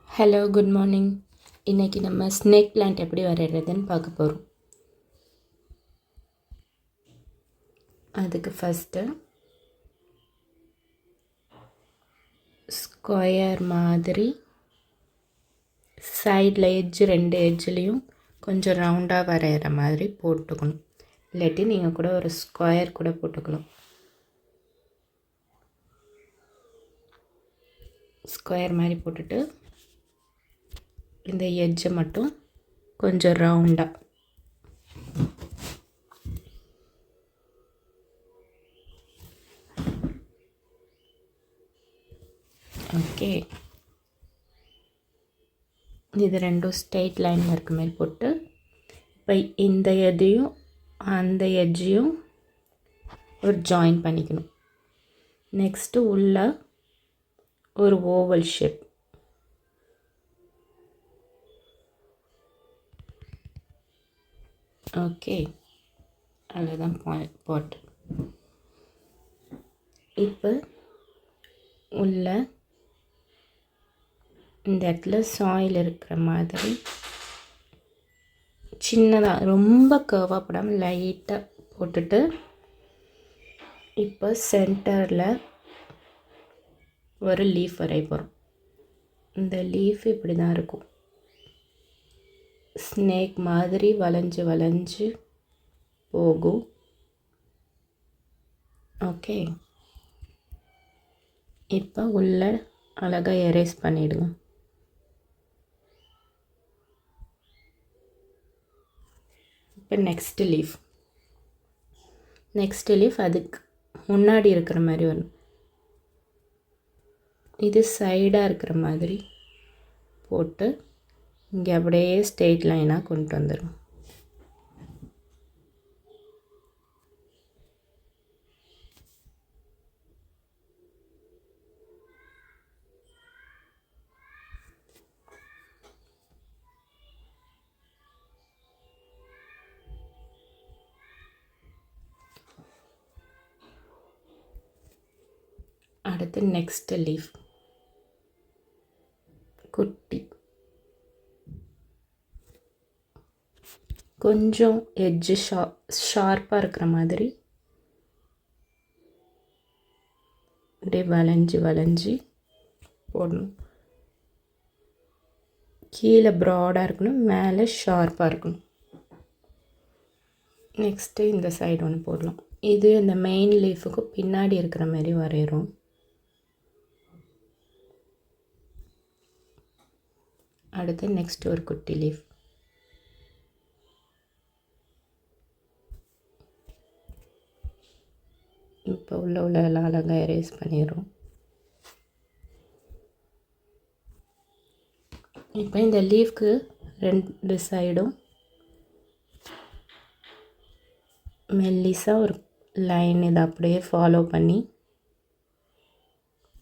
Hello, good morning. இன்றைக்கி நம்ம snake plant எப்படி வரைகிறதுன்னு பார்க்க போகிறோம். அதுக்கு ஃபஸ்ட்டு ஸ்கொயர் மாதிரி சைடில் ரெண்டு எட்ஜ்லேயும் கொஞ்சம் ரவுண்டாக வரைகிற மாதிரி போட்டுக்கணும். இல்லாட்டி நீங்கள் கூட ஒரு ஸ்கொயர் கூட போட்டுக்கலாம். ஸ்கொயர் மாதிரி போட்டுட்டு இந்த எட்ஜை மட்டும் கொஞ்சம் ரவுண்டாக ஓகே. இது ரெண்டும் ஸ்ட்ரெயிட் லைனில் இருக்க மாதிரி போட்டு இப்போ இந்த எதையும் அந்த எட்ஜையும் ஒரு ஜாயின் பண்ணிக்கணும். நெக்ஸ்ட்டு உள்ள ஒரு ஓவல் ஷேப் ஓகே. அவ்வளோதான் பாட். இப்போ உள்ள இந்த இடத்துல சாயில் இருக்கிற மாதிரி சின்னதாக ரொம்ப கர்வாக போடாமல் லைட்டாக போட்டுட்டு இப்போ சென்டரில் ஒரு லீஃப் வரைய போகிறோம். இந்த லீஃப் இப்படி தான் இருக்கும். ஸ்னேக் மாதிரி வளைஞ்சு வளைஞ்சு போகும். ஓகே. இப்போ உள்ள அழகாக எரேஸ் பண்ணிவிடுங்க. இப்போ நெக்ஸ்ட்டு லீஃப் அதுக்கு முன்னாடி இருக்கிற மாதிரி வரும். இது சைடாக இருக்கிற மாதிரி போட்டு இங்கே அப்படியே ஸ்ட்ரெயிட் லைனாக கொண்டு வந்துடும். அடுத்து நெக்ஸ்ட்டு லீஃப் குட்டி கொஞ்சம் எட்ஜு ஷார்ப்பாக இருக்கிற மாதிரி அப்படியே வளைஞ்சி போடணும். கீழே ப்ராடாக இருக்கணும், மேலே ஷார்ப்பாக இருக்கணும். நெக்ஸ்ட்டு இந்த சைடு ஒன்று போடலாம். இது இந்த மெயின் லீஃபுக்கு பின்னாடி இருக்கிற மாதிரி வரைகிறோம். அடுத்து நெக்ஸ்ட் ஒரு குட்டி லீஃப். இப்போ உள்ள அழகாக எரேஸ் பண்ணிடுறோம். இப்போ இந்த லீஃப்க்கு ரெண்டு சைடும் மெல்லிஸாக ஒரு லைன் இதை அப்படியே ஃபாலோ பண்ணி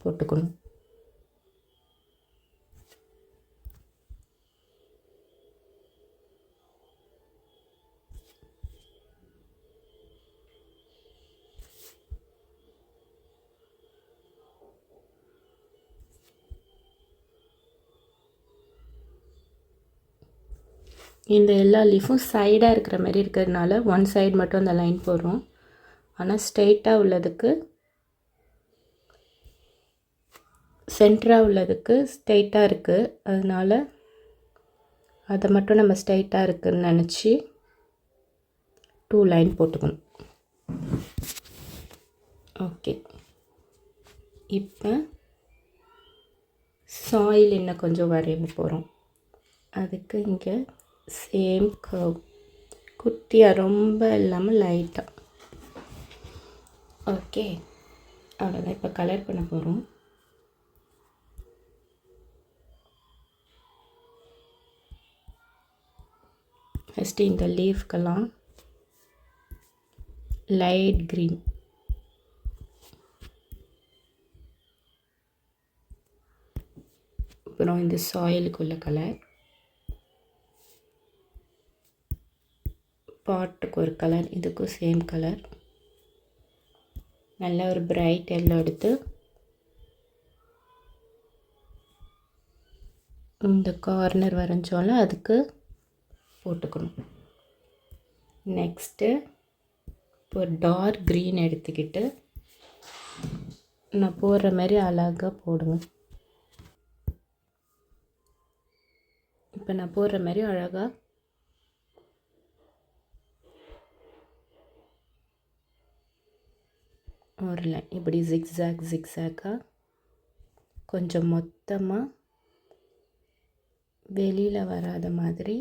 போட்டுக்கணும். இந்த எல்லா லீஃபும் சைடாக இருக்கிற மாதிரி இருக்கிறதுனால ஒன் சைடு மட்டும் அந்த லைன் போடுறோம். ஆனால் ஸ்ட்ரெயிட்டாக உள்ளதுக்கு சென்டராக உள்ளதுக்கு ஸ்ட்ரெயிட்டாக இருக்குது. அதனால் அதை மட்டும் நம்ம ஸ்ட்ரெயிட்டாக இருக்குதுன்னு நினச்சி 2 லைன் போட்டுக்கணும். ஓகே. இப்போ சாயில் இன்னும் கொஞ்சம் வரைய போகிறோம். அதுக்கு இங்கே சேம் கர்வ் குட்டியாக ரொம்ப இல்லாமல் லைட்டாக. ஓகே, அவ்வளோதான். இப்போ கலர் பண்ண போகிறோம். ஃபஸ்ட்டு இந்த லீஃப்கெல்லாம் லைட் க்ரீன், அப்புறம் இந்த சாயிலுக்குள்ள கலர், பாட்டுக்கு ஒரு கலர், இதுக்கும் சேம் கலர், நல்ல ஒரு பிரைட் எல்லோ எடுத்து இந்த கார்னர் வரைஞ்சோம்ல அதுக்கு போட்டுக்கணும். நெக்ஸ்ட்டு இப்போ டார்க் க்ரீன் எடுத்துக்கிட்டு நான் போடுற மாதிரி அழகாக போடுங்க. இப்போ நான் போடுற மாதிரி அழகாக ஒரு லைன் இப்படி ஜிக்ஸாக்காக கொஞ்சம் மொத்தமாக வெளியில் வராத மாதிரி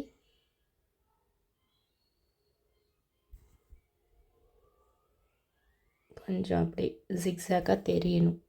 கொஞ்சம் அப்படி ஜிக்ஸாக்காக தெரியணும்.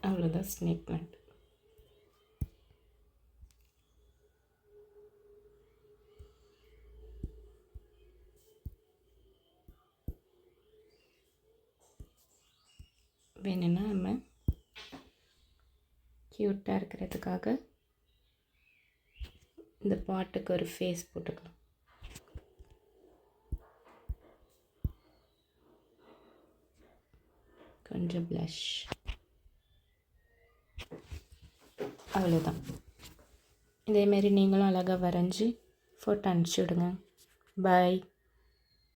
அவ்வளோதான் ஸ்னேக் பிளான்ட். வேணும்னா நம்ம க்யூட்டாக இருக்கிறதுக்காக இந்த பாட்டுக்கு ஒரு ஃபேஸ் போட்டுக்கலாம். கொஞ்சம் ப்ளஷ். அவ்வளோதான். இதேமாரி நீங்களும் அழகாக வரைஞ்சி ஃபோட்டோ அனுப்பிச்சி விடுங்க. பாய்.